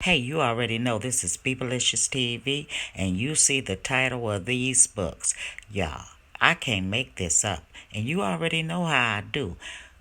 Hey, you already know this is Peopleicious TV, and you see the title of these books. Y'all, I can't make this up, and you already know how I do.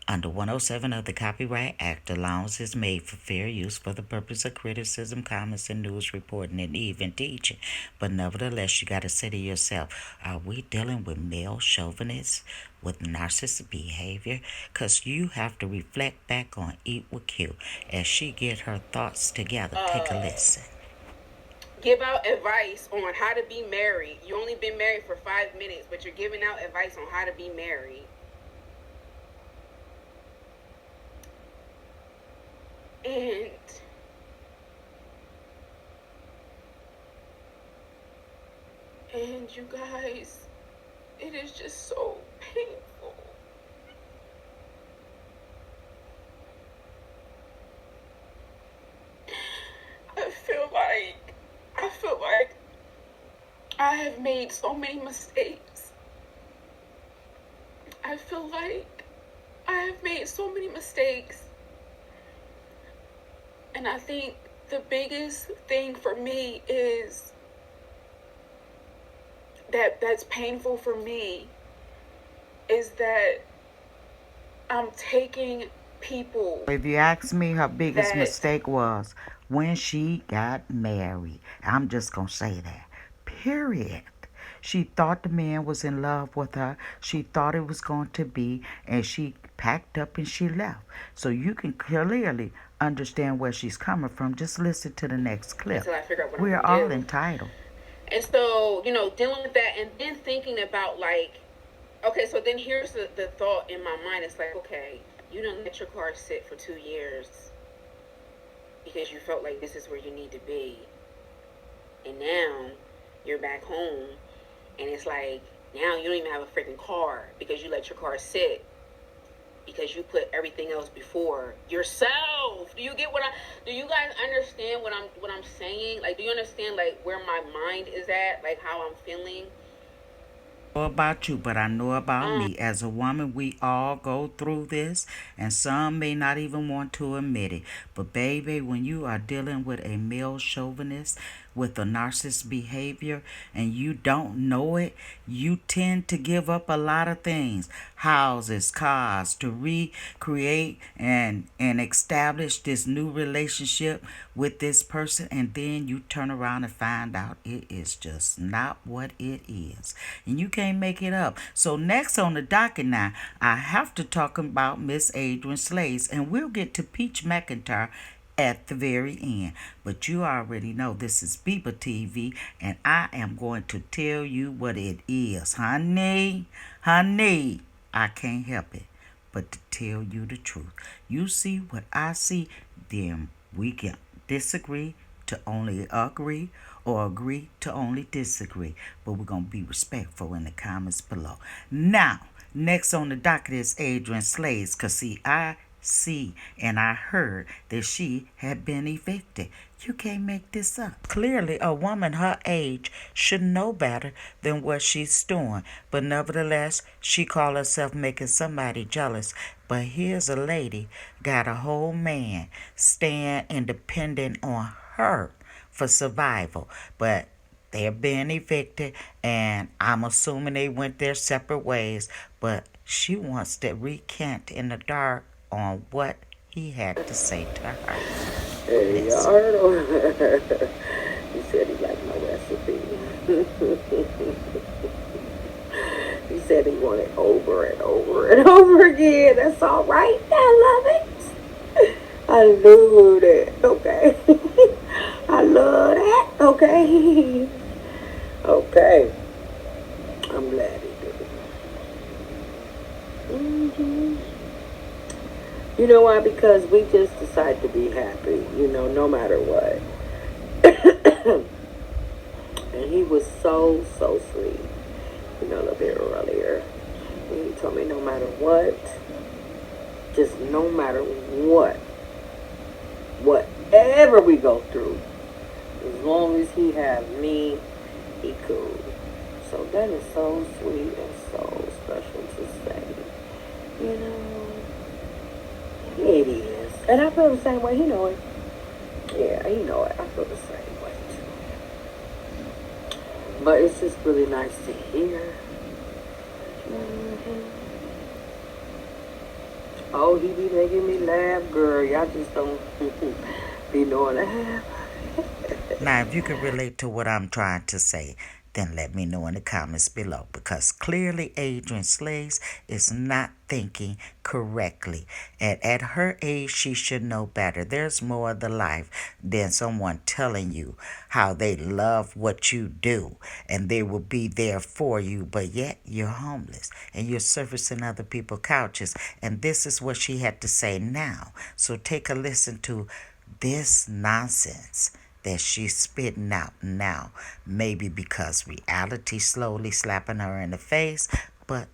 Under 107 of the Copyright Act, allowance is made for fair use for the purpose of criticism, comments, and news reporting, and even teaching. But nevertheless, you got to say to yourself, are we dealing with male chauvinists with narcissistic behavior? Because you have to reflect back on EatwitQue as she get her thoughts together. Take a listen. Give out advice on how to be married. You only been married for 5 minutes, but you're giving out advice on how to be married. And you guys, it is just so painful. I feel like I have made so many mistakes. I feel like I have made so many mistakes. And I think the biggest thing for me is that's painful for me is that I'm taking people. If you ask me, her biggest mistake was when she got married. I'm just going to say that. Period. She thought the man was in love with her. She thought it was going to be, and she packed up and she left. So you can clearly understand where she's coming from. Just listen to the next clip. Until I figure out what We're I'm all do. entitled. And so, dealing with that and then thinking about okay, so then here's the thought in my mind. It's like, okay, you don't let your car sit for 2 years because you felt like this is where you need to be. And now you're back home and it's like, now you don't even have a freaking car because you let your car sit because you put everything else before yourself. Do you you guys understand what I'm saying? Like, do you understand where my mind is at? Like how I'm feeling? I know about you, but I know about me. As a woman, we all go through this, and some may not even want to admit it. But baby, when you are dealing with a male chauvinist with a narcissist behavior and you don't know it, you tend to give up a lot of things, houses, cars, to recreate and establish this new relationship with this person, and then you turn around and find out it is just not what it is, and you can't make it up. So next on the docket now, I have to talk about Miss Adrienneslays, and we'll get to Peach McIntyre at the very end. But you already know this is Bieber TV, and I am going to tell you what it is. Honey, I can't help it but to tell you the truth. You see what I see, then we can disagree to only agree or agree to only disagree. But we're going to be respectful in the comments below. Now, next on the docket is Adrienneslays, because I see and I heard that she had been evicted. You can't make this up. Clearly, a woman her age should know better than what she's doing. But nevertheless, she called herself making somebody jealous. But here's a lady got a whole man staying independent on her for survival. But they're being evicted, and I'm assuming they went their separate ways. But she wants to recant in the dark on what he had to say to her. Hey, y'all heard him. He said he liked my recipe. He said he wanted over and over and over again. That's all right. I love it. I love that. Okay. I love that. Okay. Okay. I'm glad he did. Mm-hmm. You know why? Because we just decide to be happy, no matter what. And he was so sweet, a little bit earlier. And he told me no matter what, just no matter what, whatever we go through, as long as he have me, he cool. So that is so sweet and so special to say, It is. And I feel the same way. He know it. Yeah, you know it. I feel the same way too. But it's just really nice to hear. Mm-hmm. Oh, he be making me laugh, girl. Y'all just don't be knowing that. Now, if you can relate to what I'm trying to say, then let me know in the comments below, because clearly Adrienneslays is not thinking correctly. And at her age, she should know better. There's more of the life than someone telling you how they love what you do and they will be there for you, but yet you're homeless and you're surfacing other people's couches. And this is what she had to say now. So take a listen to this nonsense that she's spitting out now. Maybe because reality slowly slapping her in the face, but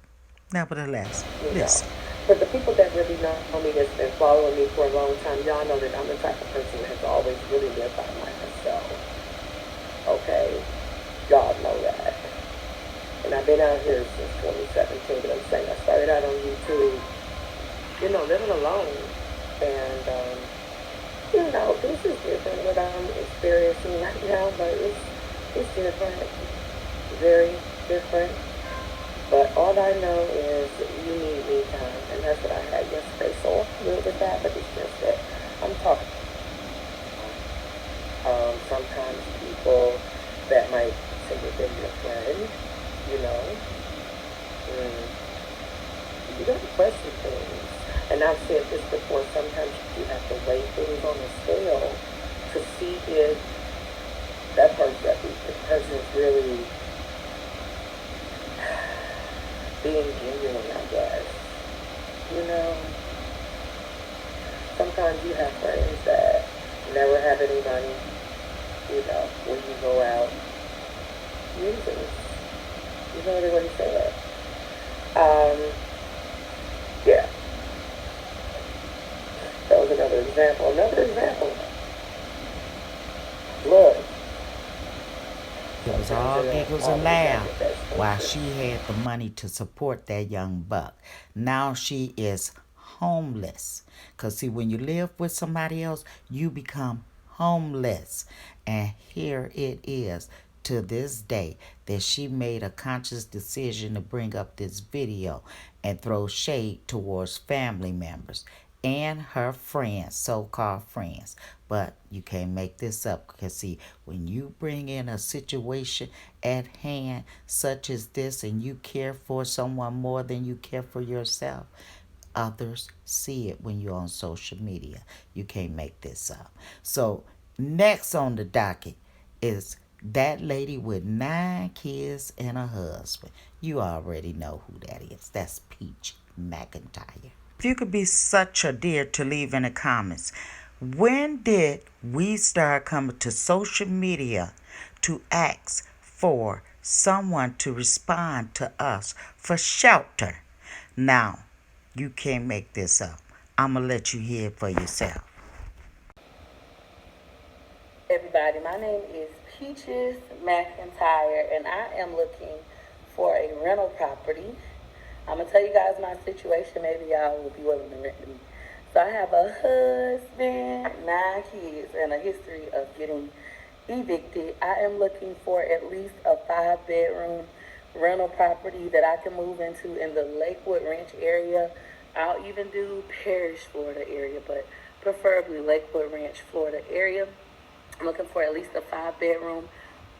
nevertheless, You know. listen. But the people that really know me, that's been following me for a long time, y'all know that I'm the type of person that has always really lived by myself. Okay? Y'all know that. And I've been out here since 2017, but I'm saying I started out on YouTube, living alone. And, this is different what I'm experiencing right now, but it's different. Very different. But all I know is that you need me time, and that's what I had yesterday. So I'm good with that, but it's just that I'm talking. Sometimes people that might say that they're your friend, you know, you got to question things. And I've said this before, sometimes you have to weigh things on a scale to see if the person is really being genuine, I guess. Sometimes you have friends that never have any money, when you go out. Users. You know what they say that. Yeah. That was another example. Look. It was all giggles and laughs while she had the money to support that young buck. Now she is homeless. Because, see, when you live with somebody else, you become homeless. And here it is to this day that she made a conscious decision to bring up this video and throw shade towards family members and her friends, so-called friends. But you can't make this up, because see, when you bring in a situation at hand such as this and you care for someone more than you care for yourself, others see it when you're on social media. You can't make this up. So next on the docket is that lady with 9 kids and a husband. You already know who that is. That's Peach McIntyre. If you could be such a dear to leave in the comments, when did we start coming to social media to ask for someone to respond to us for shelter? Now, you can't make this up. I'm going to let you hear it for yourself. Everybody, my name is Peaches McIntyre, and I am looking for a rental property. I'm going to tell you guys my situation. Maybe y'all will be willing to rent me. So I have a husband, 9 kids, and a history of getting evicted. I am looking for at least a 5-bedroom rental property that I can move into in the Lakewood Ranch area. I'll even do Parrish, Florida area, but preferably Lakewood Ranch, Florida area. I'm looking for at least a 5-bedroom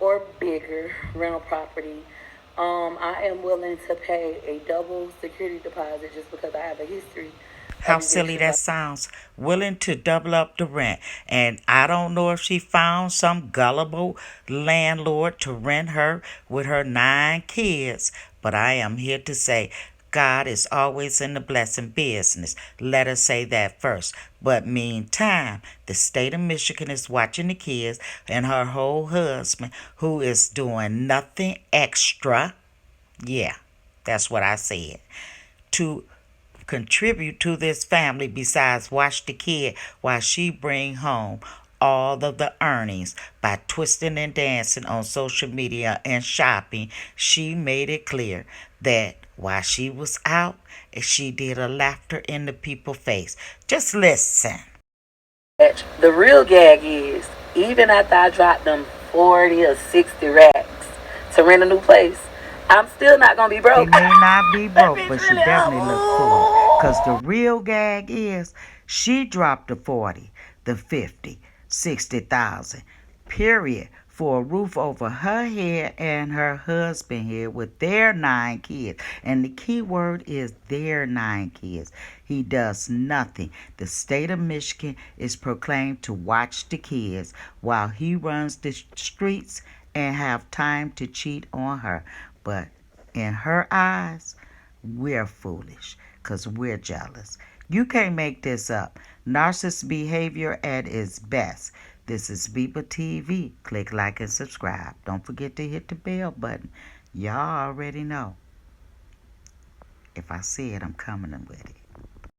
or bigger rental property. I am willing to pay a double security deposit just because I have a history. How silly that sounds. Willing to double up the rent. And I don't know if she found some gullible landlord to rent her with her 9 kids. But I am here to say God is always in the blessing business. Let us say that first. But meantime, the state of Michigan is watching the kids and her whole husband, who is doing nothing extra. Yeah, that's what I said. To contribute to this family besides watch the kid while she bring home all of the earnings by twisting and dancing on social media and shopping. She made it clear that while she was out, she did a laughter in the people's face. Just listen. The real gag is, even after I dropped them 40 or 60 racks to rent a new place, I'm still not gonna be She broke. may not be That broke, bitch but she really definitely look full. Because the up. real gag is she dropped the 40, the 50, 60,000, period, for a roof over her head and her husband here with their 9 kids. And the key word is their 9 kids. He does nothing. The state of Michigan is proclaimed to watch the kids while he runs the streets and have time to cheat on her. But in her eyes, we're foolish because we're jealous. You can't make this up. Narcissist behavior at its best. This is Viva TV. Click like and subscribe. Don't forget to hit the bell button. Y'all already know. If I see it, I'm coming with it.